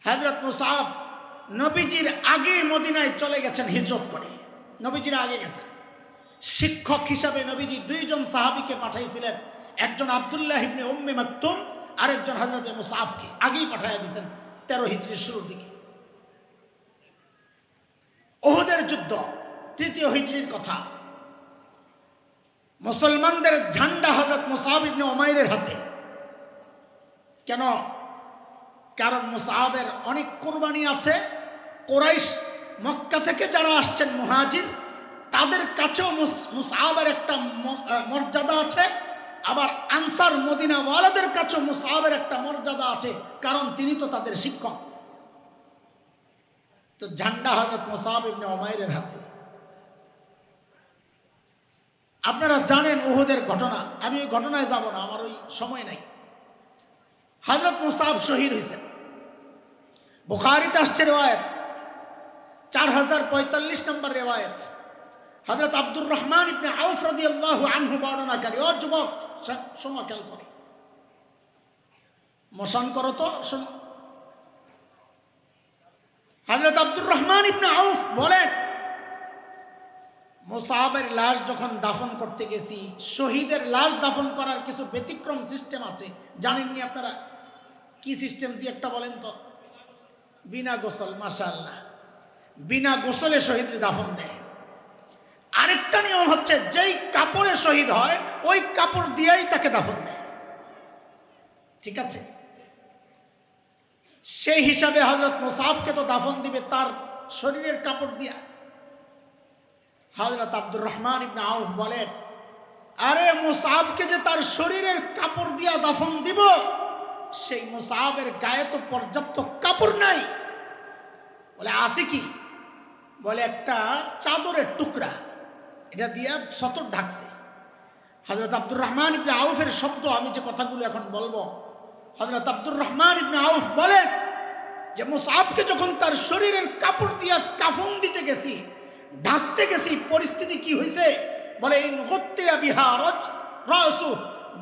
হযরত মুসআব নবীজির আগে মদিনায় চলে গেছেন হিজরত করে, নবীজির আগে গেছেন। শিক্ষক হিসাবে নবীজি দুইজন সাহাবীকে পাঠাইছিলেন, একজন আব্দুল্লাহ ইবনে উম্মে মাকতুম, আরেকজন হযরত মুসআবকে আগেই পাঠাইয়া দিয়েছেন 13 হিজরির শুরুর দিকে। উহুদের যুদ্ধ 3 হিজরির কথা। মুসলমানদের ঝান্ডা হযরত মুসআব ইবনে উমাইরের হাতে। কেন? কারণ মুসআবের অনেক কুরবানি আছে। কুরাইশ মক্কা থেকে যারা আসছেন মুহাজির, তাদের কাছেও মুসআবের একটা মর্যাদা আছে। আবার আনসার মদিনাওয়ালাদের কাছেও মুসআবের একটা মর্যাদা আছে, কারণ তিনি তো তাদের শিক্ষক। তো ঝান্ডা হযরত মুসআব ইবনে উমাইরের হাতে। আপনারা জানেন উহুদের ঘটনা, আমি ওই ঘটনায় যাব না, আমার ওই সময় নাই। হযরত মুসআব শহীদ হয়েছেন। বুখারীতে আসছে রিওয়ায়াত, 4045 নম্বর রিওয়ায়াত। হযরত আব্দুর রহমান ইবনে আউফ রাদিয়াল্লাহু আনহু বর্ণনাকারী। ও যুবক, শোনো, খেয়াল করে মোশন করো তো, শোনো। হযরত আব্দুর রহমান ইবনে আউফ বলেন, মুসআবের লাশ যখন দাফন করতে গেছি, শহীদের লাশ দাফন করার কিছু ব্যতিক্রম সিস্টেম আছে, জানেননি আপনারা? কি সিস্টেম দিয়ে একটা বলেন তো? বিনা গোসল। মাশাআল্লাহ, বিনা গোসলে শহীদের দাফন দেয়। আরেকটা নিয়ম হচ্ছে, যেই কাপড়ে শহীদ হয় ওই কাপড় দিয়েই তাকে দাফন দেয়। ঠিক আছে? সেই হিসাবে হযরত মুসআবকে তো দাফন দিবে তার শরীরের কাপড় দিয়া। হযরত আব্দুর রহমান ইবনে আউফ বলেন, আরে মুসআবকে যে তার শরীরের কাপড় দিয়া দাফন দিব, সেই মুসআবের গায়ে তো পর্যাপ্ত কাপড় নাই। বলে আছে কি? বলে একটা চাদরের টুকরা, এটা দিয়া সতর ঢাকছে। হযরত আব্দুর রহমান ইবনে আউফের শব্দ, আমি যে কথাগুলো এখন বলবো, হযরত আব্দুর রহমান ইবনে আউফ বলেন যে মুসআবকে যখন তার শরীরের কাপড় দিয়া কাফন দিতে গেছি, ঢাকতে গেছি, পরিস্থিতি কি হয়েছে? বলে ইন গুত্তিয়া বিহা রাসু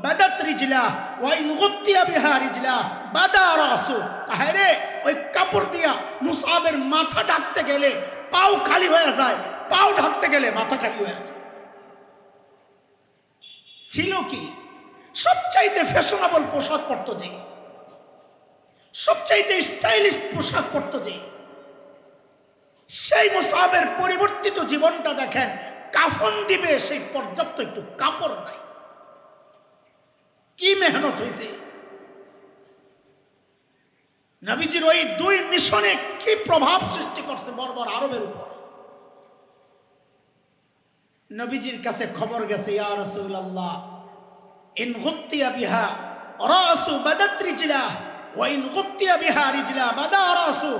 বাদাত রিজলা ওয়া ইন গুত্তিয়া বিহা রিজলা বাদা রাসু। কাহেরে ওই কাপড় দিয়া মুসআবের মাথা ঢাকতে গেলে পাও খালি হয়ে যায়, পাও ঢাকতে গেলে মাথা খালি হয়ে যায়। ছিল কি? সবচাইতে ফ্যাশনেবল পোশাক পরতো যে, সবচাইতে স্টাইলিশ পোশাক পরতো যে, সেই মুসআবের পরিবর্তিত জীবনটা দেখেন। কাফন দিবে সেই পর্যাপ্ত একটু কাপড় নাই। কি মেহনত হয়েছে! নবীজির ওই 2 মিশনে কি প্রভাব সৃষ্টি করছে বর্বর আরবের উপর। নবীজির কাছে খবর গেছে, ইয়া রাসূলুল্লাহ, ইন গুত্তিয়া বিহা রাসু বাদাত রিজলা ওয়া ইন গুত্তিয়া বিহা রিজলা বাদা রাসু।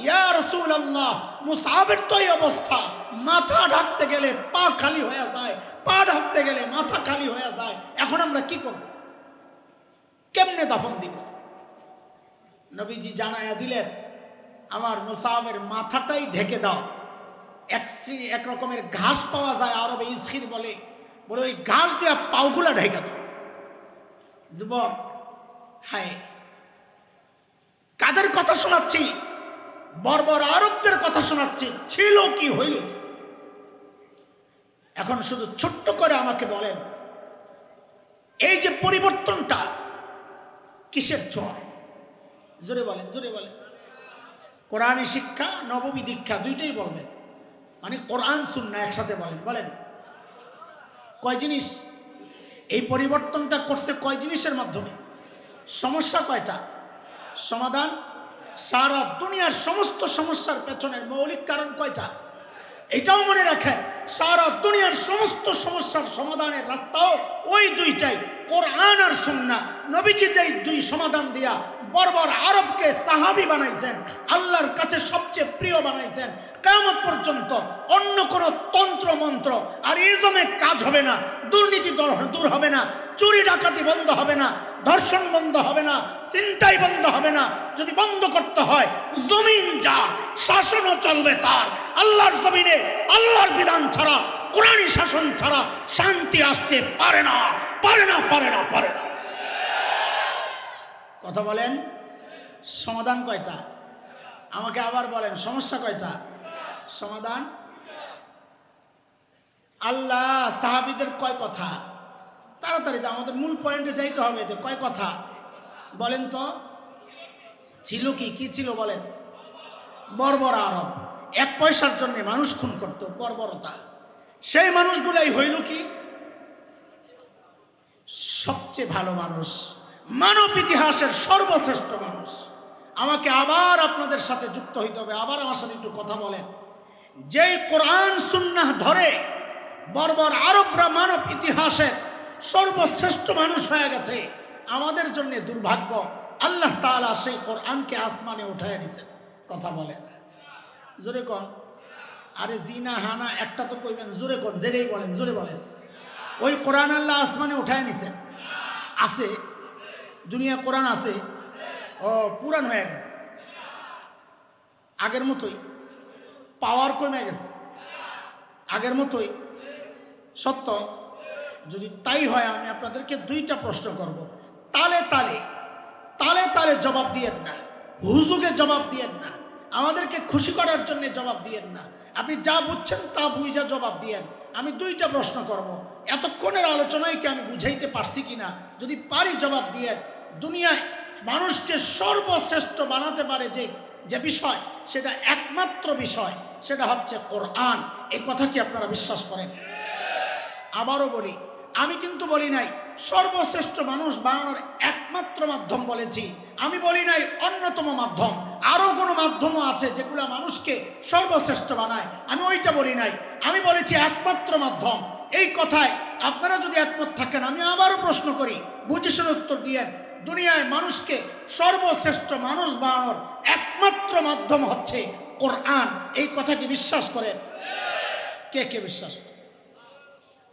ইয়া রাসূলুল্লাহ, মুসআবের তো এই অবস্থা, মাথা ঢাকতে গেলে পা খালি হয়ে যায়, পা ঢাকতে গেলে মাথা খালি হয়ে যায়। এখন আমরা কি করব? কেমনে দাফন দিব? নবীজি জানায়া দিলেন, আমার মুসআবের মাথাটাই ঢেকে দাও। এক রকমের ঘাস পাওয়া যায় আরবে, ইসখির বলে, বলে ওই ঘাস দিয়া পাওগুলা ঢেকে দাও। যুবক, হায়, কাদের কথা শোনাচ্ছি? বর্বর আরবদের কথা শোনাচ্ছি। ছিল কি, হইল কি? এখন শুধু ছোট্ট করে আমাকে বলেন, এই যে পরিবর্তনটা কিসের ছোঁয়া? জোরে বলেন, জোরে বলেন। কোরআনী শিক্ষা, নববী দীক্ষা, দুইটাই বলবেন, মানে কোরআন সুন্নাহ একসাথে বলেন। বলেন কয় জিনিস? এই পরিবর্তনটা করছে কয় জিনিসের মাধ্যমে? সমস্যা কয়টা? সমাধান? সারা দুনিয়ার সমস্ত সমস্যার পেছনের মৌলিক কারণ কয়টা? এটাও মনে রাখেন, সারা দুনিয়ার সমস্ত সমস্যার সমাধানের রাস্তাও ওই দুইটাই, কোরআন আর সুন্নাহ। নবীজি এই 2 সমাধান দিয়া বর্বর আরবকে সাহাবী বানাইছেন, আল্লাহর কাছে সবচেয়ে প্রিয় বানাইছেন। কিয়ামত পর্যন্ত অন্য কোন তন্ত্র মন্ত্র আর ইজমে কাজ হবে না, দুর্নীতি দূর হবে না, চুরি ডাকাতি বন্ধ হবে না, ধর্ষণ বন্ধ হবে না, চিন্তাই বন্ধ হবে না। যদি বন্ধ করতে হয়, জমিন যার, শাসনও চলবে তার। আল্লাহর জমিনে আল্লাহর বিধান ছাড়া, কোরআনী শাসন ছাড়া শান্তি আসতে পারে না, পারে না, পারে না, পারে না। কথা বলেন, সমাধান কয়টা? আমাকে আবার বলেন সমস্যা কয়টা, সমাধান? আল্লাহ সাহাবীদের কয় কথা, তাড়াতাড়ি তো আমাদের মূল পয়েন্টে যাইতে হবে। এদের কয় কথা বলেন তো? ছিল কি কি ছিল বলেন? বর্বর আরব, 1 পয়সার জন্য মানুষ খুন করত, বর্বরতা। সেই মানুষগুলাই হইল কি সবচেয়ে ভালো মানুষ, মানব ইতিহাসের সর্বশ্রেষ্ঠ মানুষ। আমাকে আবার আপনাদের সাথে যুক্ত হইতে হবে, আবার আমার সাথে একটু কথা বলেন। যেই কোরআন সুন্নাহ ধরে বর্বর আরবরা মানব ইতিহাসের সর্বশ্রেষ্ঠ মানুষ হয়ে গেছে, আমাদের জন্য দুর্ভাগ্য আল্লাহ তাআলা সেই কোরআনকে আসমানে উঠায় নিছেন। কথা বলেন জোরে কোন? আরে জিনা হানা একটা তো কইবেন, জোরে কোন, যেটাই বলেন জোরে বলেন। ওই কোরআন আল্লাহ আসমানে উঠায় নিছেন? আছে দুনিয়া কোরআন আছে? ও পুরান হয়ে গেছে, আগের মতোই পাওয়ার কমে গেছে, আগের মতোই সত্য। যদি তাই হয় আমি আপনাদেরকে 2টা প্রশ্ন করব, তালে তালে তালে তালে জবাব দিয়েন না, হুজুগে জবাব দিয়েন না, আমাদেরকে খুশি করার জন্য জবাব দিয়েন না। আপনি যা বুঝছেন তা বুঝা জবাব দিয়েন। আমি 2টা প্রশ্ন করব, এতক্ষণের আলোচনায় কি আমি বুঝাইতে পারছি কিনা? যদি পারি জবাব দিয়েন। দুনিয়ায় মানুষকে সর্বশ্রেষ্ঠ বানাতে পারে যে বিষয়, সেটা একমাত্র বিষয়, সেটা হচ্ছে কোরআন। এই কথা কি আপনারা বিশ্বাস করেন? আবারও বলি, আমি কিন্তু বলি নাই সর্বশ্রেষ্ঠ মানুষ বানানোর একমাত্র মাধ্যম বলেছি, আমি বলি নাই অন্যতম মাধ্যম। আরও কোনো মাধ্যমও আছে যেগুলো মানুষকে সর্বশ্রেষ্ঠ বানায়, আমি ওইটা বলি নাই। আমি বলেছি একমাত্র মাধ্যম। এই কথায় আপনারা যদি একমত থাকেন, আমি আবারও প্রশ্ন করি, বুঝে শুনে উত্তর দিয়েন। দুনিয়ায় মানুষকে সর্বশ্রেষ্ঠ মানুষ বানানোর একমাত্র মাধ্যম হচ্ছে কোরআন। এই কথা কি বিশ্বাস করেন? কে কে বিশ্বাস করেন?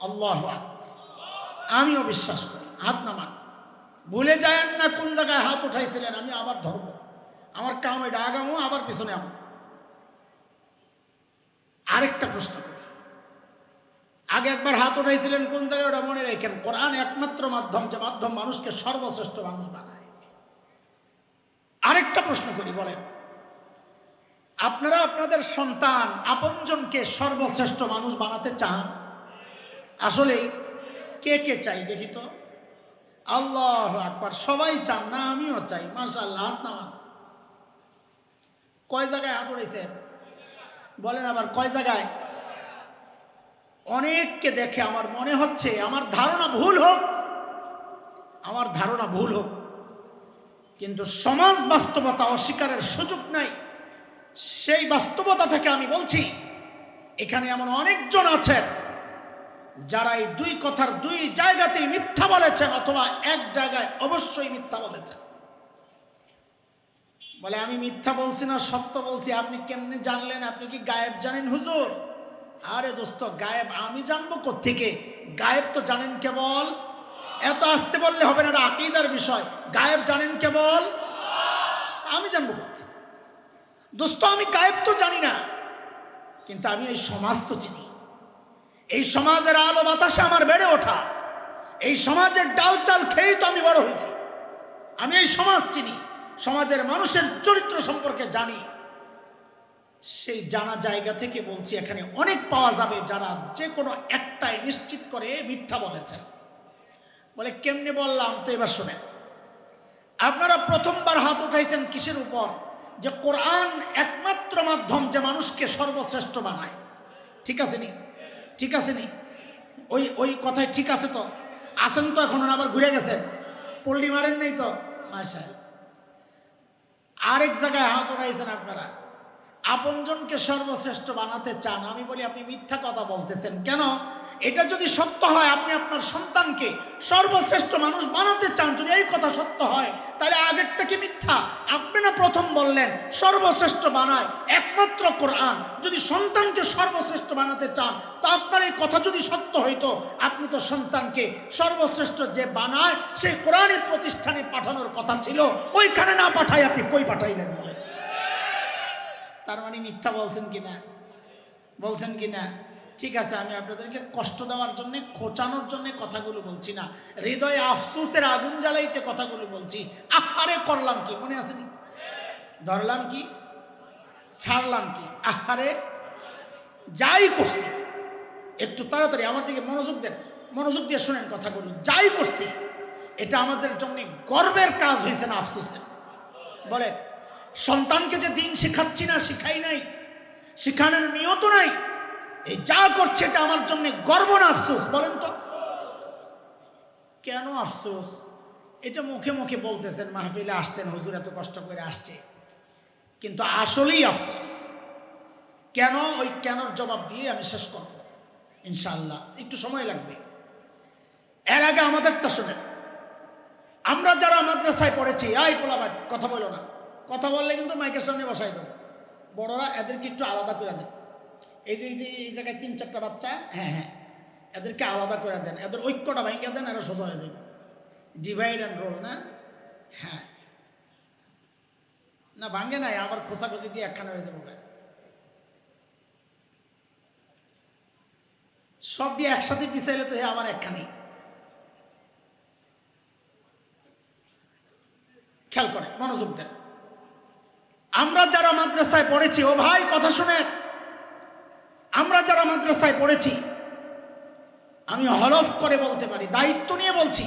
আল্লাহু আকবার। আমিও বিশ্বাস করি। হাত নামান, ভুলে যায়েন না কোন জায়গায় হাত উঠাইছিলেন। আমি আবার ধরব, আমার কাম এটা, আগামো আবার পিছনে আমো। আরেকটা প্রশ্ন করি, আগে একবার হাত উঠাইছিলেন কোন জায়গায়, ওটা মনে রাখেন। কোরআন একমাত্র মাধ্যম, যে মাধ্যম মানুষকে সর্বশ্রেষ্ঠ মানুষ বানায়। আরেকটা প্রশ্ন করি, বলেন আপনারা আপনাদের সন্তান আপনজনকে সর্বশ্রেষ্ঠ মানুষ বানাতে চান? আসলে কে কে চাই দেখি তো? আল্লাহু আকবার। সবাই চান না? আমিও চাই। মাশাআল্লাহ, হাত নামান। কয় জায়গায় হাত উঠাইছেন বলেন আবার, কয় জায়গায়? অনেককে দেখে আমার মনে হচ্ছে, আমার ধারণা ভুল হোক, আমার ধারণা ভুল হোক, কিন্তু সমাজ বাস্তবতা অস্বীকারের সুযোগ নাই। সেই বাস্তবতা থেকে আমি বলছি, এখানে এমন অনেকজন আছেন যারা এই 2 কথার 2 জায়গাতেই মিথ্যা বলেছেন, অথবা এক জায়গায় অবশ্যই মিথ্যা বলেছেন। বলে আমি মিথ্যা বলছি না, সত্য বলছি। আপনি কেমনে জানলেন? আপনি কি গায়েব জানেন হুজুর? আরে দোস্ত, গায়েব আমি জানবো কোত্থেকে? গায়েব তো জানেন কেবল, এত আসতে বললে হবে না, এটা আকীদার বিষয়। গায়েব জানেন কেবল, আমি জানবো কোত্থেকে? দোস্ত, আমি গায়েব তো জানি না, কিন্তু আমি এই সমাজ তো চিনি। এই সমাজের আলো বাতাসে আমার বেড়ে ওঠা, এই সমাজের ডাল চাল খেয়েই তো আমি বড় হয়েছি। আমি এই সমাজ চিনি, সমাজের মানুষের চরিত্র সম্পর্কে জানি। সেই জানা জায়গা থেকে বলছি, এখানে অনেক পাওয়া যাবে যারা যে কোনো একটাই নিশ্চিত করে মিথ্যা বলেছেন। বলে কেমনে বললাম? তো এবার শুনেন। আপনারা প্রথমবার হাত উঠাইছেন কিসের উপর? যে কোরআন একমাত্র মাধ্যম যে মানুষকে সর্বশ্রেষ্ঠ বানায়। ঠিক আছে নি? ঠিক আছে নি? ওই কথায় ঠিক আছে তো? আসেন তো এখন? আবার ঘুরে গেছেন, পল্লী মারেন নেই তো? মাশাআল্লাহ। আরেক জায়গায় হাত উঠাইছেন আপনারা, আপনজনকে সর্বশ্রেষ্ঠ বানাতে চান। আমি বলি আপনি মিথ্যা কথা বলতেছেন। কেন? এটা যদি সত্য হয়, আপনি আপনার সন্তানকে সর্বশ্রেষ্ঠ মানুষ বানাতে চান, যদি এই কথা সত্য হয়, তাহলে আগেরটা কি মিথ্যা? আপনি না প্রথম বললেন সর্বশ্রেষ্ঠ বানায় একমাত্র কোরআন। যদি সন্তানকে সর্বশ্রেষ্ঠ বানাতে চান, তো আপনার এই কথা যদি সত্য হইতো, আপনি তো সন্তানকে সর্বশ্রেষ্ঠ যে বানায় সেই কোরআনের প্রতিষ্ঠানে পাঠানোর কথা ছিল। ওইখানে না পাঠাই আপনি কই পাঠাইলেন বলে? তার মানে মিথ্যা বলছেন কিনা? বলছেন কিনা? ঠিক আছে, আমি আপনাদেরকে কষ্ট দেওয়ার জন্য, খোঁচানোর জন্য কথাগুলো বলছি না, হৃদয়ে আফসোসের আগুন জ্বালাইতে কথাগুলো বলছি। আহারে করলাম কি, মনে আসেনি? ধরলাম কি? ছাড়লাম কি? আহারে, যাই করছি, একটু তাড়াতাড়ি আমার দিকে মনোযোগ দেন, মনোযোগ দিয়ে শোনেন কথাগুলো। যাই করছি এটা আমাদের জন্য গর্বের কাজ হয়েছে না আফসোসের? বলেন, সন্তানকে যে দিন শেখাচ্ছি না, শিখাই নাই, শিখানোর নিয়ত নাই, এই যা করছে এটা আমার জন্য গর্ব না আফসোস? বলেন তো কেন আফসোস? এটা মুখে মুখে বলতেছেন, মাহফিলে আসছেন, হুজুর এত কষ্ট করে আসছে, কিন্তু আসলেই আফসোস। কেন? ওই কেনর জবাব দিয়ে আমি শেষ করব ইনশাআল্লাহ, একটু সময় লাগবে। এর আগে আমাদেরটা শোনেন। আমরা যারা মাদ্রাসায় পড়েছি, এই পোলাপাট কথা বলো না, কথা বললে কিন্তু মাইকের সামনে বসাই দেবো। বড়রা এদেরকে একটু আলাদা করে দেন। এই যে এই জায়গায় 3-4টা বাচ্চা, হ্যাঁ হ্যাঁ, এদেরকে আলাদা করে দেন, এদের ঐক্যটা ভেঙে দেন, এরা সোজা হয়ে যাবে। ডিভাইড অ্যান্ড রোল না? হ্যাঁ না, ভাঙে নাই, আবার খোঁচাখুচি দিয়ে একখানে হয়ে যাবো। সব দিয়ে একসাথে পিছাইলে তো আবার একখানে। খেয়াল করে মনোযোগ দেন। আমরা যারা মাদ্রাসায় পড়েছি, ও ভাই কথা শুনেন, আমরা যারা মাদ্রাসায় পড়েছি, আমি হলফ করে বলতে পারি, দায়িত্ব নিয়ে বলছি,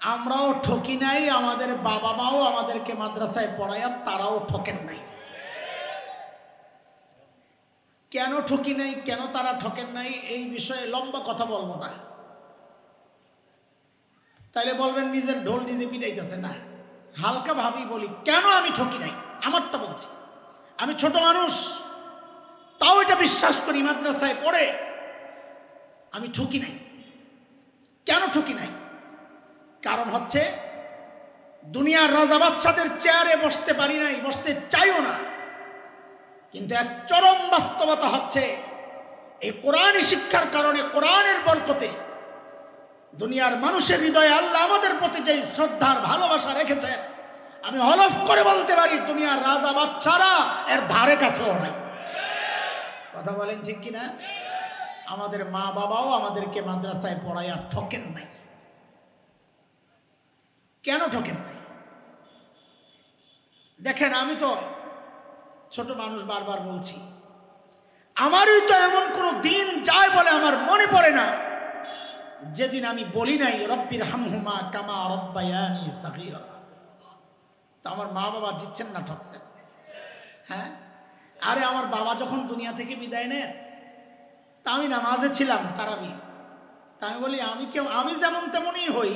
আমরাও ঠকি নাই, আমাদের বাবা মাও আমাদেরকে মাদ্রাসায় পড়ায় তারাও ঠকেন নাই। কেন ঠকি নাই, কেন তারা ঠকেন নাই, এই বিষয়ে লম্বা কথা বলবো না। তাইলে বলবেন নিজের ঢোল নিজে পিটাইতেছে না। হালকা ভাবি বলি, কেন আমি ঠকি নাই, আমারটা বলছি। আমি ছোট মানুষ, তাও এটা বিশ্বাস করি মাদ্রাসায় পড়ে আমি ঠকি নাই। কেন ঠকি নাই? কারণ হচ্ছে দুনিয়ার রাজা বাদশাদের চেয়ারে বসতে পারি নাই, বসতে চাইও না, কিন্তু এক চরম বাস্তবতা হচ্ছে এই কোরআনী শিক্ষার কারণে, কোরআনের বরকতে দুনিয়ার মানুষের হৃদয়ে আল্লাহ আমাদের প্রতি যে শ্রদ্ধার ভালোবাসা রেখেছেন, আমি হলফ করে বলতে পারি দুনিয়ার রাজা বাদশারা এর ধারে কাছেও নাই। কথা বলেন ঠিক কিনা? আমাদের মা বাবাও আমাদেরকে মাদ্রাসায় পড়াইয়া ঠকেন নাই। কেন ঠকেন নাই? দেখেন, আমি তো ছোট মানুষ, বারবার বলছি, আমারই তো এমন কোনো দিন যায় বলে আমার মনে পড়ে না যেদিন আমি বলি নাই রব্বির হামহুমা কামা রব্বায়ানি সাগীরা। তা আমার মা বাবা জিতছেন না ঠকছেন? হ্যাঁ, আরে আমার বাবা যখন দুনিয়া থেকে বিদায় নেন, তা আমি নামাজে ছিলাম, তারাবি। তা আমি বলি, আমি যেমন তেমনই হই,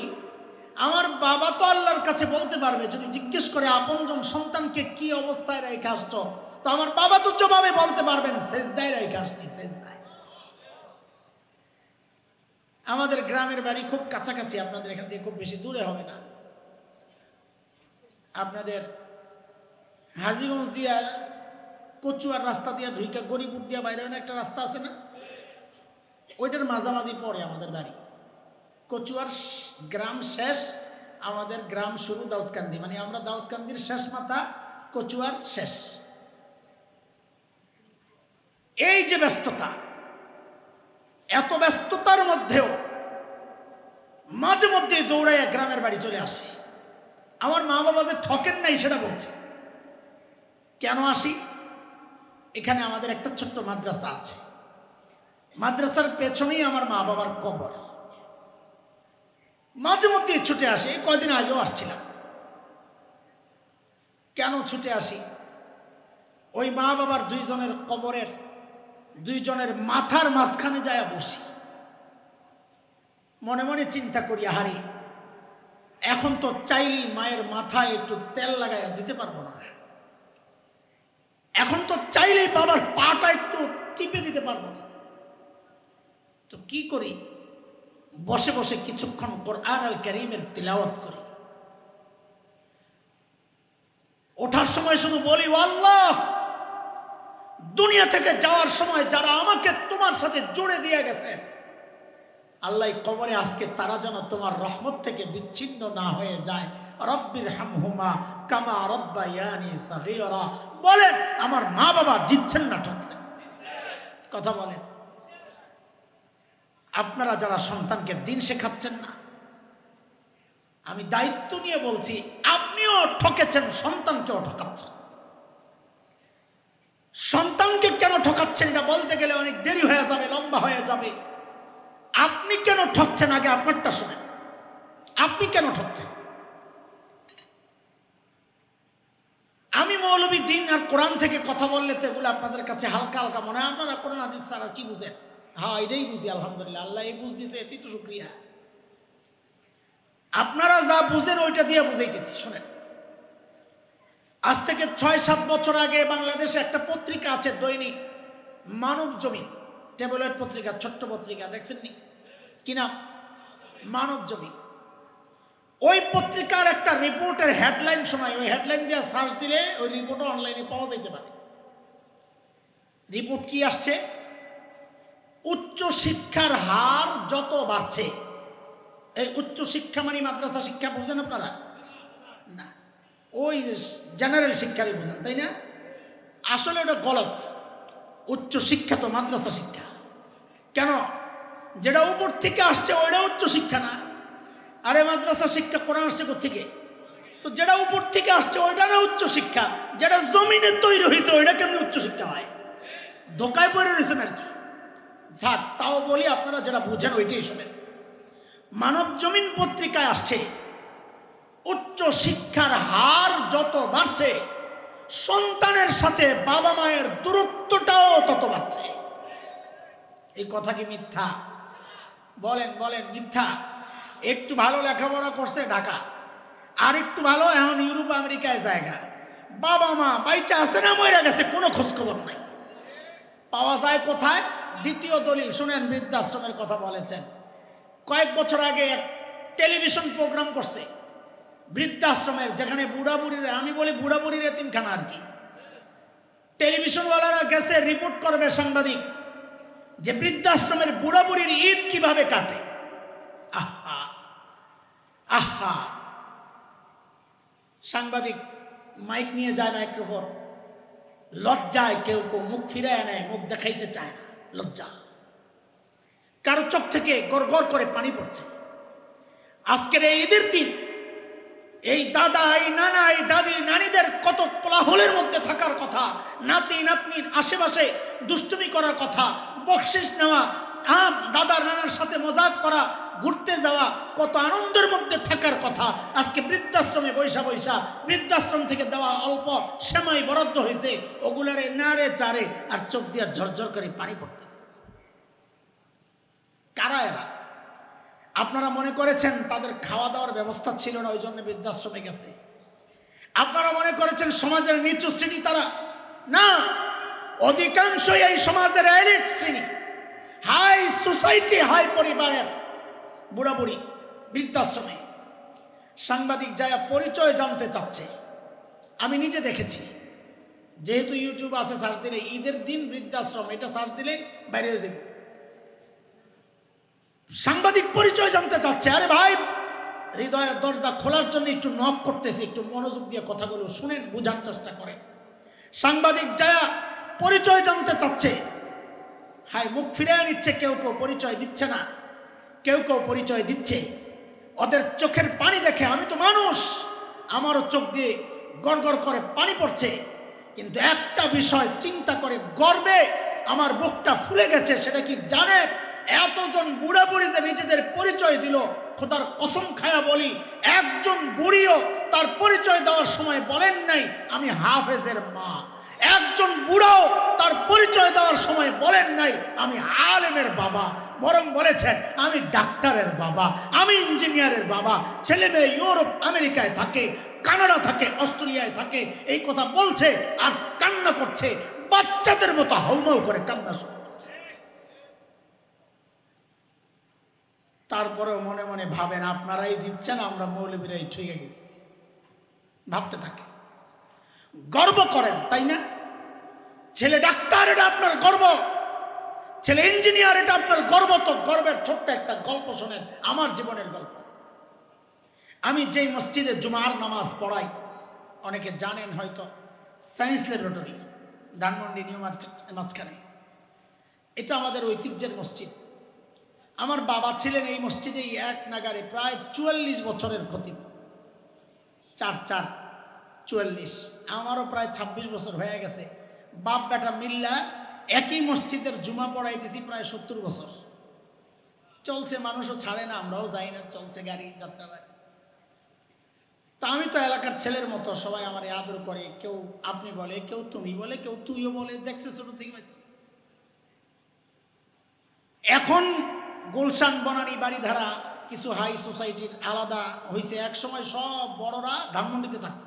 আমার বাবা তো আল্লাহর কাছে বলতে পারবে, যদি জিজ্ঞেস করে আপনজন সন্তানকে কি অবস্থায় রেখে আসছো, তো আমার বাবা তো জবাবে বলতে পারবেন সেজদায় রেখে আসছি, সেজদায়। আমাদের গ্রামের বাড়ি খুব কাছাকাছি, আপনাদের এখান থেকে খুব বেশি দূরে হবে না। আপনাদের হাজীগঞ্জ দিয়া কচুয়ার রাস্তা দিয়া ঢুইকা গরিপুর দিয়া বাইরে একটা রাস্তা আছে না, ওইটার মাঝামাঝি পড়ে আমাদের বাড়ি। কচুয়ার গ্রাম শেষ, আমাদের গ্রাম শুরু দাউদকান্দি, মানে আমরা দাউদকান্দির শেষ মাথা, কচুয়ার শেষ। এই যে ব্যস্ততা, এত ব্যস্ততার মধ্যেও মাঝে মধ্যে দৌড়াইয়া গ্রামের বাড়ি চলে আসি। আমার মা বাবা যে ঠকেন নাই সেটা বলছে। কেন আসি? এখানে আমাদের একটা ছোট্ট মাদ্রাসা আছে, মাদ্রাসার পেছনেই আমার মা বাবার কবর। মাঝে মধ্যে ছুটে আসি, কয়দিন আগেও আসছিলাম। কেন ছুটে আসি? ওই মা বাবার দুইজনের কবরের দুইজনের মাথার মাঝখানে যায় বসি, মনে মনে চিন্তা করি, আহারে এখন তো চাইলেই মায়ের মাথায় একটু তেল লাগাইয়া দিতে পারবো না, এখন তো চাইলেই বাবার পাটা একটু টিপে দিতে পারবো না, তো কি করি? বসে বসে কিছুক্ষণ কোরআন আল কারীমের তিলাওয়াত করি। ওঠার সময় শুধু বলি, ও আল্লাহ, দুনিয়া থেকে যাওয়ার সময় যারা আমাকে তোমার সাথে জুড়ে দিয়ে গেছেন, আল্লাহ কবরে আজকে তারা যেন তোমার রহমত থেকে বিচ্ছিন্ন না হয়ে যায়। রব্বির হামহুমা কামা রব্বায়ানি সাগীরা। বলেন, আমার মা বাবা জিতছেন না ঠকছেন? কথা বলেন। আপনারা যারা সন্তানকে দিন শেখাচ্ছেন না, আমি দায়িত্ব নিয়ে বলছি, আপনিও ঠকেছেন, সন্তানকেও ঠকাচ্ছেন। সন্তানকে কেন ঠকাচ্ছেন এটা বলতে গেলে অনেক দেরি হয়ে যাবে, লম্বা হয়ে যাবে। আপনি কেন ঠকছেন আগে আপনারটা শোনেন। আপনি কেন ঠকছেন? আমি মৌলবী দিন আর কোরআন থেকে কথা বললে তো এগুলো আপনাদের কাছে হালকা হালকা মনে হয়। আপনারা কোরআন হাদিস ছাড়া কি বুঝেন? হ্যাঁ, এটাই বুঝি, আলহামদুলিল্লাহ, আল্লাহ এই বুঝ দিছে, এতেই তো শুকরিয়া। আপনারা যা বুঝেন ওইটা দিয়ে বুঝাইতেছি, শোনেন। আজ থেকে ৬-৭ বছর আগে বাংলাদেশে একটা পত্রিকা আছে, দৈনিক মানব জমিন, ট্যাবলয়েড পত্রিকা, ছোট্ট পত্রিকা, দেখছেন নি? কি নাম? মানব জমিন। ওই পত্রিকার একটা রিপোর্টের হেডলাইন শোনায়, ওই হেডলাইন দিয়ে সার্চ দিলে ওই রিপোর্টও অনলাইনে পাওয়া যাইতে পারে। রিপোর্ট কি আসছে? উচ্চ শিক্ষার হার যত বাড়ছে, এই উচ্চ শিক্ষা মানে মাদ্রাসা শিক্ষা বুঝেন আপনারা? না, ওই জেনারেল শিক্ষারই বুঝেন, তাই না? আসলে ওটা গলত। উচ্চ শিক্ষা তো মাদ্রাসা শিক্ষা। কেন? যেটা উপর থেকে আসছে ওইটা উচ্চ শিক্ষা না। আরে মাদ্রাসা শিক্ষা কোরআন আসছে কোত্থেকে? তো যেটা উপর থেকে আসছে ওইটা না উচ্চ শিক্ষা। যেটা জমিনে তৈরি হয়েছে ওইটা কেমনি উচ্চ শিক্ষা হয়? ধোকায় পড়ে রয়েছেন আর কি। থাক, তাও বলি, আপনারা যেটা বুঝেন ওইটাই শোনেন। মানব জমিন পত্রিকায় আসছে, উচ্চ শিক্ষার হার যত বাড়ছে, সন্তানের সাথে বাবা মায়ের দূরত্বটাও তত বাড়ছে। এই কথা কি মিথ্যা? বলেন বলেন, মিথ্যা? একটু ভালো লেখাপড়া করছে ঢাকা, আর একটু ভালো এখন ইউরোপ আমেরিকায় জায়গা, বাবা মা বাইচা আছে না মরে গেছে কোনো খোঁজ খবর নাই। পাওয়া যায় কোথায়? দ্বিতীয় দলিল শুনেন, বৃদ্ধাশ্রমের কথা বলেছেন। কয়েক বছর আগে এক টেলিভিশন প্রোগ্রাম করছে বৃদ্ধাশ্রমের, যেখানে বুড়া বুড়িরা, আমি বলি বুড়া বুড়ির এতিমখানা আর কি। টেলিভিশনওয়ালারা গেছে রিপোর্ট করবে সাংবাদিক যে বৃদ্ধাশ্রমের বুড়া বুড়ির ঈদ কিভাবে কাটে। আহা আহা, সাংবাদিক মাইক নিয়ে যায়, মাইক্রোফোন, লজ্জায় কেউ কেউ মুখ ফিরায় নেয়, মুখ দেখাইতে চায় না, লজ্জা। কারো চোখ থেকে গড় গড় করে পানি পড়ছে। আজকের এই ঈদের দিন এই দাদা, এই নানা, এই দাদি, নানিদের কত কোলাহলের মধ্যে থাকার কথা, নাতি নাতনির আশেপাশে দুষ্টুমি করার কথা, বকশিস নেওয়া, দাদার নানার সাথে মজাক করা, ঘুরতে যাওয়া, কত আনন্দের মধ্যে থাকার কথা। আজকে বৃদ্ধাশ্রমে বৈশা বৈশা, বৃদ্ধাশ্রম থেকে দেওয়া অল্প সেমাই বরাদ্দ হয়েছে, ওগুলারে নারে চারে আর চোখ দিয়ে ঝরঝর করে পানি পড়তেছে। কারা এরা? আপনারা মনে করেছেন তাদের খাওয়া দাওয়ার ব্যবস্থা ছিল না, ওই জন্য বৃদ্ধাশ্রমে গেছে? আপনারা মনে করেছেন সমাজের নিচু শ্রেণী তারা? না, অধিকাংশই এই সমাজের এলিট শ্রেণী, হাই সোসাইটি, হাই পরিবারের বুড়া বুড়ি বৃদ্ধাশ্রমে। সাংবাদিক যায় পরিচয় জানতে চাচ্ছে। আমি নিজে দেখেছি, যেহেতু ইউটিউব আছে, সার্চ দিলে ঈদের দিন বৃদ্ধাশ্রম এটা সার্চ দিলে বাইরে যাবে। সাংবাদিক পরিচয় জানতে চাচ্ছে। আরে ভাই, হৃদয়ের দরজা খোলার জন্য একটু নক করতেছি, একটু মনোযোগ দিয়ে কথাগুলো শুনেন, বুঝার চেষ্টা করেন। সাংবাদিক যায় পরিচয় জানতে চাচ্ছে। হাই, মুখ ফিরিয়ে নিচ্ছে, কেউ কেউ পরিচয় দিচ্ছে না, কেউ কেউ পরিচয় দিচ্ছে। ওদের চোখের পানি দেখে আমি তো মানুষ, আমারও চোখ দিয়ে গড় গড় করে পানি পড়ছে। কিন্তু একটা বিষয় চিন্তা করে গর্বে আমার বুকটা ফুলে গেছে, সেটা কি জানেন? এতজন বুড়া বুড়ি যে নিজেদের পরিচয় দিল, খোদার কসম খায়া বলি, একজন বুড়িও তার পরিচয় দেওয়ার সময় বলেন নাই আমি হাফেজের মা। একজন বুড়াও তার পরিচয় দেওয়ার সময় বলেন নাই আমি আলেমের বাবা, বরং বলেছেন আমি ডাক্তারের বাবা, আমি ইঞ্জিনিয়ারের বাবা। ছেলে মেয়ে ইউরোপ আমেরিকায় থাকে, কানাডা থাকে, অস্ট্রেলিয়ায় থাকে, এই কথা বলছে আর কান্না করছে, বাচ্চাদের মতো হাউমাউ করে কান্না শুরু করছে। তারপরেও মনে মনে ভাবেন আপনারাই দিচ্ছেন, আমরা মৌলবীরাই ঠকে গেছি, ভাবতে থাকে, গর্ব করেন, তাই না? ছেলে ডাক্তার, এটা আপনার গর্ব। ছেলে ইঞ্জিনিয়ার, এটা আপনার গর্ব। তো গর্বের ছোট্ট একটা গল্প শোনেন, আমার জীবনের গল্প। আমি যেই মসজিদে জুমার নামাজ পড়াই, অনেকে জানেন হয়তো, science laboratory, Dhanmondi new market মাঝখানে। এটা আমাদের ঐতিহ্যের মসজিদ। আমার বাবা ছিলেন এই মসজিদেই এক নাগারে প্রায় 44 বছরের খতিব। 4 4 44, আমারও প্রায় 26 বছর হয়ে গেছে। বাপ বেটা মিল্লা একই মসজিদের জুমা পড়াইতেছি প্রায় 70 বছর চলছে, মানুষও ছাড়ে না, আমরাও যাই না, চলছে গাড়ি যাত্রাবাড়ি। তা আমি তো এলাকার ছেলের মতো, সবাই আমার আদর করে, কেউ আপনি বলে, কেউ তুমি বলে, কেউ তুইও বলে, দেখছে ছোট থেকে পাচ্ছি। এখন গুলশান বনানী বাড়িধারা কিছু হাই সোসাইটির আলাদা হয়েছে। এক সময় সব বড়রা ধানমন্ডিতে থাকত,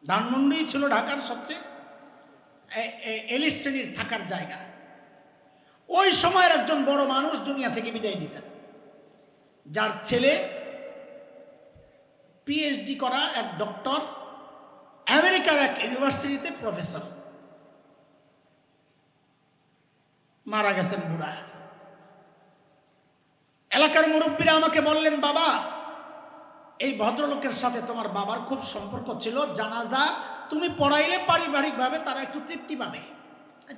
ধানমন্ডি ছিল ঢাকার সবচেয়ে এলিট শ্রেণীর থাকার জায়গা। ওই সময়ের একজন বড় মানুষ দুনিয়া থেকে বিদায় নিয়েছেন, যার ছেলে পিএইচডি করা এক ডক্টর, আমেরিকার এক ইউনিভার্সিটিতে প্রফেসর, মারা গেছেন বুড়া। এলাকার মুরব্বীরা আমাকে বললেন, বাবা এই ভদ্রলোকের সাথে তোমার বাবার খুব সম্পর্ক ছিল, জানাজা তুমি পড়াইলে পারিবারিকভাবে তারা একটু তৃপ্তি পাবে।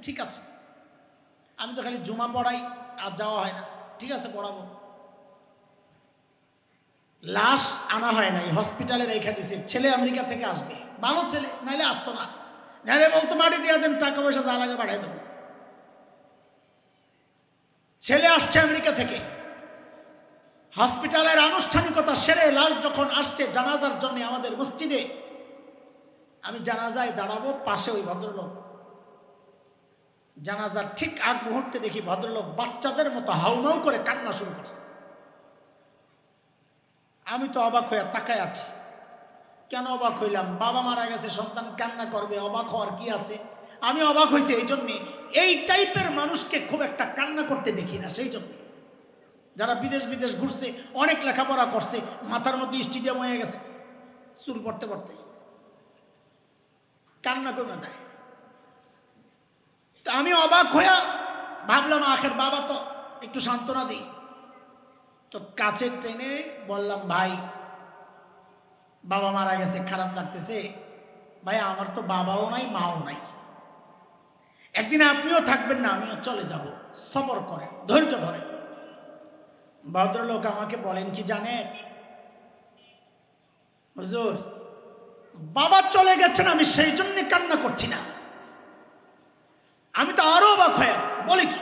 ঠিক আছে, আমি তো খালি জুমা পড়াই আর যাওয়া হয় না, ঠিক আছে পড়াবো। লাশ আনা হয় নাই, হসপিটালে রেখে দিছে, ছেলে আমেরিকা থেকে আসবে, ভালো ছেলে, নাইলে আসতো না, নাইলে বলতো মাটি দিয়ে দেন, টাকা পয়সা যা লাগে পাঠাই দেবো। ছেলে আসছে আমেরিকা থেকে, হসপিটালের আনুষ্ঠানিকতা সেরে লাশ যখন আসছে জানাজার জন্য আমাদের মসজিদে, আমি জানাজায় দাঁড়াবো, পাশে ওই ভদ্রলোক। জানাজার ঠিক আগ মুহূর্তে দেখি ভদ্রলোক বাচ্চাদের মতো হাউমাউ করে কান্না শুরু করছে। আমি তো অবাক হয়ে তাকায় আছি। কেন অবাক হইলাম? বাবা মারা গেছে, সন্তান কান্না করবে, অবাক হওয়ার কি আছে? আমি অবাক হয়েছি এই জন্যে, এই টাইপের মানুষকে খুব একটা কান্না করতে দেখি না। সেই জন্যে যারা বিদেশ ঘুরছে, অনেক লেখাপড়া করছে, মাথার মধ্যে স্টেডিয়াম হয়ে গেছে, চুল পড়তে পড়তে কান্না কমে যায়। তো আমি অবাক হইয়া ভাবলাম, আখের বাবা তো একটু সান্ত্বনা দিই। তো কাছে টেনে বললাম, ভাই বাবা মারা গেছে, খারাপ লাগতেছে। ভাই আমার তো বাবাও নাই, মাও নাই, একদিন আপনিও থাকবেন না, আমিও চলে যাব, সবর করেন, ধৈর্য ধরেন। ভদ্রলোক আমাকে বলেন কি জানেন, হুজুর বাবা চলে গেছেন, আমি সেই জন্য কান্না করছি না। আমি তো আরো অবাক হয়ে গেছি, বলে কি,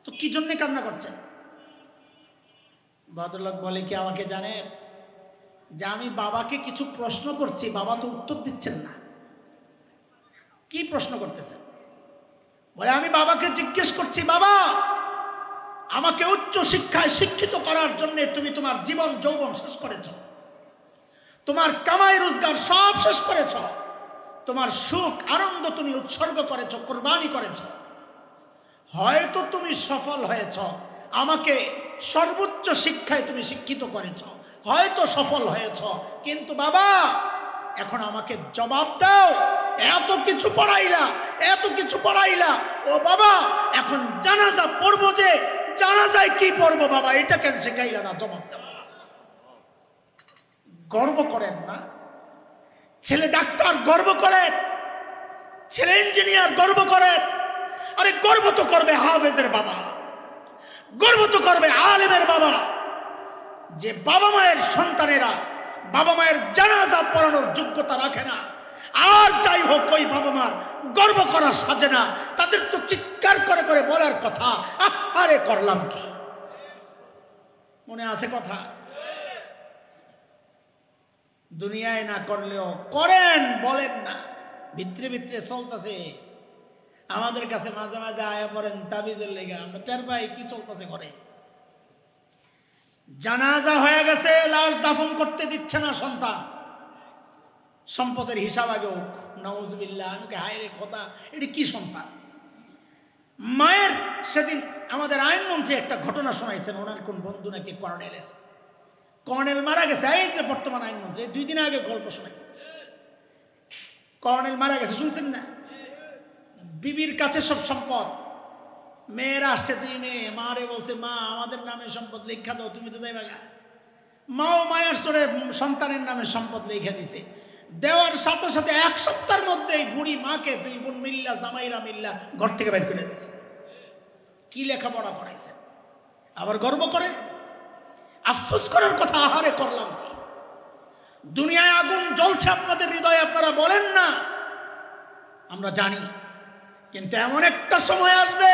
তো কি জন্য কান্না করছেন? ভদ্রলোক বলে কি আমাকে জানেন, যে আমি বাবাকে কিছু প্রশ্ন করছি, বাবা তো উত্তর দিচ্ছেন না। কি প্রশ্ন করতেছেন? বলে আমি বাবাকে জিজ্ঞেস করছি, বাবা আমাকে উচ্চ শিক্ষায় শিক্ষিত করার জন্য তুমি তোমার জীবন যৌবন শেষ করেছ, তোমার কামাই রোজগার সব শেষ করেছ, তোমার সুখ আনন্দ তুমি উৎসর্গ করেছ, কোরবানি করেছ, হয়তো তুমি সফল হয়েছ, আমাকে সর্বোচ্চ শিক্ষায় তুমি শিক্ষিত করেছ, হয়তো সফল হয়েছ, কিন্তু বাবা এখন আমাকে জবাব দাও, এত কিছু পড়াইলা, ও বাবা এখন জানাজা পড়বো, যে জানাজায় কি পড়বো বাবা, এটা কেন শেখাইলা না, জবাব দাও। গর্ব করেন না? ছেলে ডাক্তার গর্ব করেন, ছেলে ইঞ্জিনিয়ার গর্ব করেন। আরে গর্ব তো করবে হাফেজের বাবা, গর্ব তো করবে আলেমের বাবা, যে বাবা মায়ের সন্তানেরা বাবা মায়ের জানাজা পড়ানোর যোগ্যতা রাখে না। আর যাই হোক, ওই বাবা মার গর্ব করা সাজে না, তাদের তো চিৎকার করে করে বলার কথা, আরে করলাম কি। মনে আছে কথা? দুনিয়ায় না করলেও করেন, বলেন না, ভিতরে ভিতরে চলতেছে। আমাদের কাছে মাঝে মাঝে আয়া পড়েন তাবিজের লেগে, আমরা টের পাই কি চলতেছে করে। জানাজা হয়ে গেছে, লাশ দাফন করতে দিচ্ছে না সন্তান, সম্পদের হিসাব আগে হোক। নাউজুবিল্লাহ, আমাকে হায় রে কথা, এটি কি সন্তান? মায়ের সেদিন আমাদের আইনমন্ত্রী একটা ঘটনা শোনাইছেন, ওনার কোন বন্ধু নাকি কর্নেল মারা গেছে, এই যে বর্তমান আইনমন্ত্রী, 2 দিন আগে গল্প শোনাইছে, কর্নেল মারা গেছে, শুনছেন না? বিবির কাছে সব সম্পদ, মেয়েরা আসছে, 2 মেয়ে, মারে বলছে, মা আমাদের নামে সম্পদ লেখা দাও, তুমি তো যাইবা গা। মাও মায়ের সরে সন্তানের নামে সম্পদ লেখা দিছে, দেওয়ার সাথে সাথে 1 সপ্তাহের মধ্যেই বুড়ি মাকে 2 বোন মিল্লা, জামাইরা মিল্লা ঘর থেকে বের করে দিছে। কি লেখাপড়া করাইছে, আবার গর্ব করে, আফসোস করার কথা, আহারে করলাম কি। দুনিয়ায় আগুন জ্বলছে আপনাদের হৃদয়ে, আপনারা বলেন না, আমরা জানি। কিন্তু এমন একটা সময় আসবে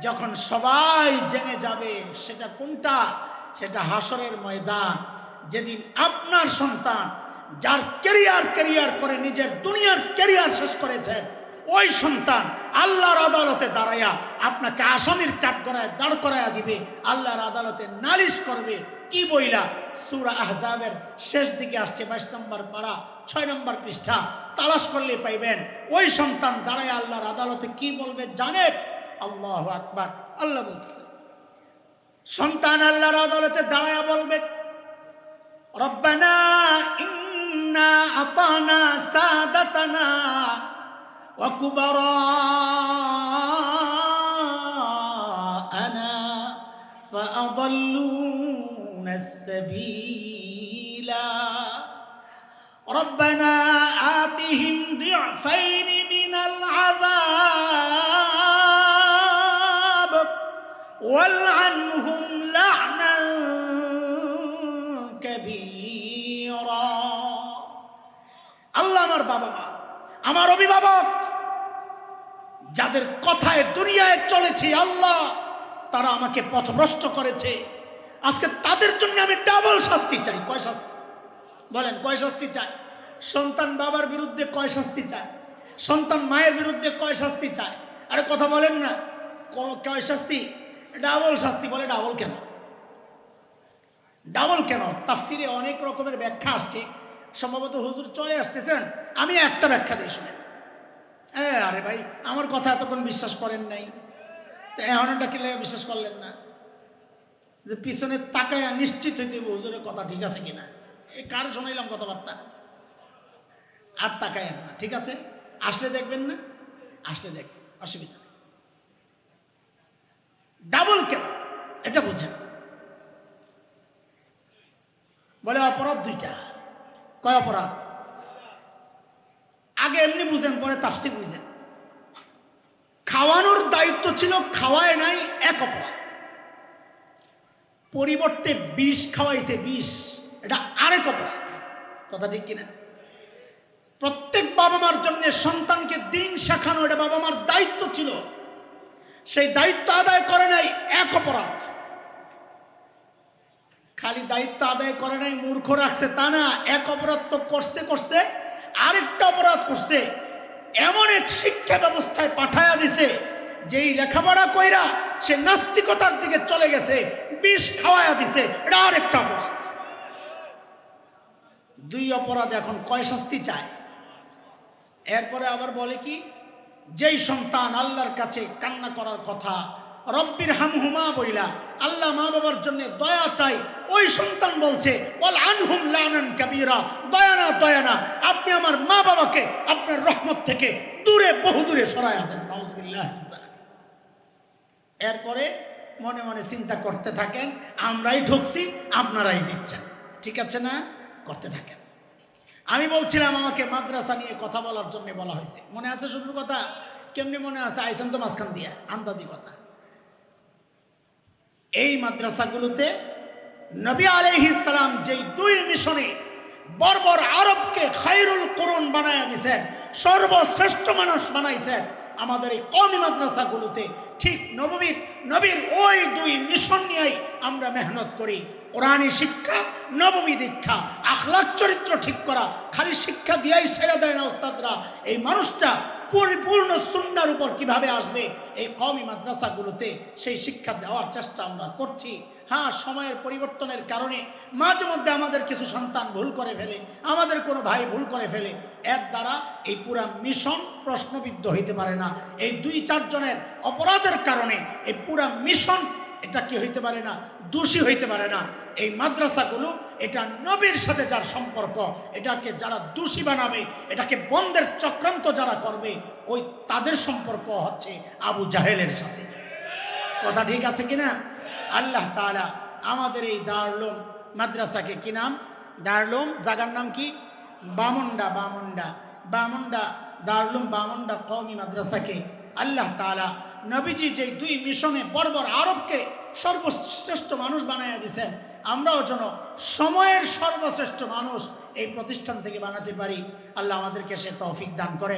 যখন সবাই জেনে যাবে। সেটা কোনটা? সেটা হাসরের ময়দান, যেদিন আপনার সন্তান যার ক্যারিয়ার করে নিজের দুনিয়ার ক্যারিয়ার শেষ করেছেন, ওই সন্তান আল্লাহর আদালতে দাঁড়ায়া আপনাকে আসামির কাঠগড়ায় দাঁড় করাইয়া দিবে, আল্লাহর আদালতে নালিশ করবে। কি বইলা? সূরা আহজাবের শেষ দিকে আসছে, 22 নম্বর পারা 6 নম্বর পৃষ্ঠা, তালাশ করলে পাইবেন। ওই সন্তান দাঁড়ায় আল্লাহর আদালতে কি বলবে জানেন? আল্লাহু আকবার। আল্লাহ বলছে, সন্তান আল্লাহর আদালতে দাঁড়ায়া বলবে, রব্বানা ইন্না আতানা সাদাতানা ওয়া কুবারাআনা ফাআদাল্লুনা আস-সাবিলা রব্বানা আতিহিম দি'ফাইন মিনাল আযাব ওয়ালআনহুম লা'নান কাবীরা। আল্লাহ, আমার বাবা মা, আমার অভিভাবক, যাদের কথায় দুনিয়ায় চলেছি আল্লাহ, তারা আমাকে পথভ্রষ্ট করেছে। আজকে তাদের জন্য আমি ডাবল শাস্তি চাই। কয় শাস্তি? বলেন, কয় শাস্তি চাই? সন্তান বাবার বিরুদ্ধে কয় শাস্তি চায়? সন্তান মায়ের বিরুদ্ধে কয় শাস্তি চায়? আরে কথা বলেন না, কয় শাস্তি? ডাবল শাস্তি। বলে ডাবল কেন? ডাবল কেন? তাফসিরে অনেক রকমের ব্যাখ্যা আসছে, সম্ভবত হুজুর চলে আসতেছেন, আমি একটা ব্যাখ্যা দিয়ে শুনেন। আরে ভাই, আমার কথা এতক্ষণ বিশ্বাস করেন নাই, তো এখনটা কি লাগে বিশ্বাস করলেন না? যে পিছনে তাকায় নিশ্চিত হইতে হুজুরের কথা ঠিক আছে কিনা। এই কার শোনাইলাম কথাবার্তা? আর তাকায়েন না, ঠিক আছে? আসলে দেখবেন না, আসলে দেখবেন, অসুবিধা নেই। ডাবল কেন এটা বুঝেন। বলে অপরাধ দুইটা। কয় অপরাধ? আগে এমনি বুঝেন, পরে তাফসীর বুঝেন। খাওয়ানোর দায়িত্ব ছিল, খাওয়ায় নাই, এক অপরাধ। পরিবর্তে বিষ খাওয়াইছে, বিষ, এটা আরেক অপরাধ। কথা ঠিক কিনা? প্রত্যেক বাবা মার জন্য সন্তানকে দিন শেখানো, এটা বাবা মার দায়িত্ব ছিল, সেই দায়িত্ব আদায় করে নাই, এক অপরাধ। খালি দায়িত্ব আদায় করে নাই, মূর্খ রাখছে তা না, এক অপরাধ তো করছে, আরেকটা অপরাধ করছে। এমন এক শিক্ষা ব্যবস্থায় পাঠায়া দিছে, যেই লেখাপড়া কইরা সে নাস্তিকতার দিকে চলে গেছে, বিষ খাওয়ায়া দিছে, এটা আরেকটা অপরাধ। দুই অপরাধ। এখন কয় শাস্তি চায়? এরপরে আবার বলে কি, যেই সন্তান আল্লাহর কাছে কান্না করার কথা, রব্বির হামহুমা বইলা আল্লাহ মা বাবার জন্য দয়া চাই, ওই সন্তান বলছে ওয়াল আনহুম লানান কাবীরা, দয়া না, আপনি আমার মা বাবাকে আপনার রহমত থেকে দূরে, বহু দূরে সরাইয়া দেন। নাউযুবিল্লাহ। এরপরে মনে মনে চিন্তা করতে থাকেন, আমরাই ঠকছি, আপনারাই জিতছেন, ঠিক আছে না? করতে থাকেন। আমি বলছিলাম আমাকে মাদ্রাসা নিয়ে কথা বলার জন্য বলা হয়েছে, মনে আছে? শুরুর কথা কেমনি মনে আছে? আইসেন তো মাঝখান দিয়া, আন্দাজি কথা। এই মাদ্রাসাগুলোতে নবী আলাইহিস সালাম যেই দুই মিশনে বর্বর আরবকে খায়রুল কুরুন বানায়া দিয়েছেন, সর্বশ্রেষ্ঠ মানুষ বানাইছেন, আমাদের এই কওমি মাদ্রাসাগুলোতে ঠিক নবীর ওই দুই মিশন নিয়েই আমরা মেহনত করি। কোরআনী শিক্ষা, নববী দীক্ষা, আখলাক চরিত্র ঠিক করা। খালি শিক্ষা দিয়েই ছেড়ে দেয় না উস্তাদরা। এই মানুষটা পরিপূর্ণ সুন্নাহর উপর কিভাবে আসবে, এই কওমি মাদ্রাসাগুলোতে সেই শিক্ষা দেওয়ার চেষ্টা আমরা করছি। হ্যাঁ, সময়ের পরিবর্তনের কারণে মাঝে মধ্যে আমাদের কিছু সন্তান ভুল করে ফেলে, আমাদের কোনো ভাই ভুল করে ফেলে, এর দ্বারা এই পুরা মিশন প্রশ্নবিদ্ধ হইতে পারে না। এই 2-4 জনের অপরাধের কারণে এই পুরা মিশন এটা কি হইতে পারে না, দোষী হইতে পারে না। এই মাদ্রাসাগুলো, এটা নবীর সাথে যার সম্পর্ক, এটাকে যারা দোষী বানাবে, এটাকে বন্ধের চক্রান্ত যারা করবে, ওই তাদের সম্পর্ক হচ্ছে আবু জাহেলের সাথে। কথা ঠিক আছে কিনা? আল্লাহ তাআলা আমাদের এই দারুল মাদ্রাসাকে কি নাম? দারুল, জায়গার নাম কি? বামুন্ডা দারুল বামুন্ডা কওমি মাদ্রাসাকে আল্লাহ তাআলা নবীজি যে দুই মিশনে বর্বর আরবকে সর্বশ্রেষ্ঠ মানুষ বানাইয়া দিয়েছেন, আমরাও যেন সময়ের সর্বশ্রেষ্ঠ মানুষ এই প্রতিষ্ঠান থেকে বানাতে পারি। আল্লাহ আমাদেরকে সে তৌফিক দান করে।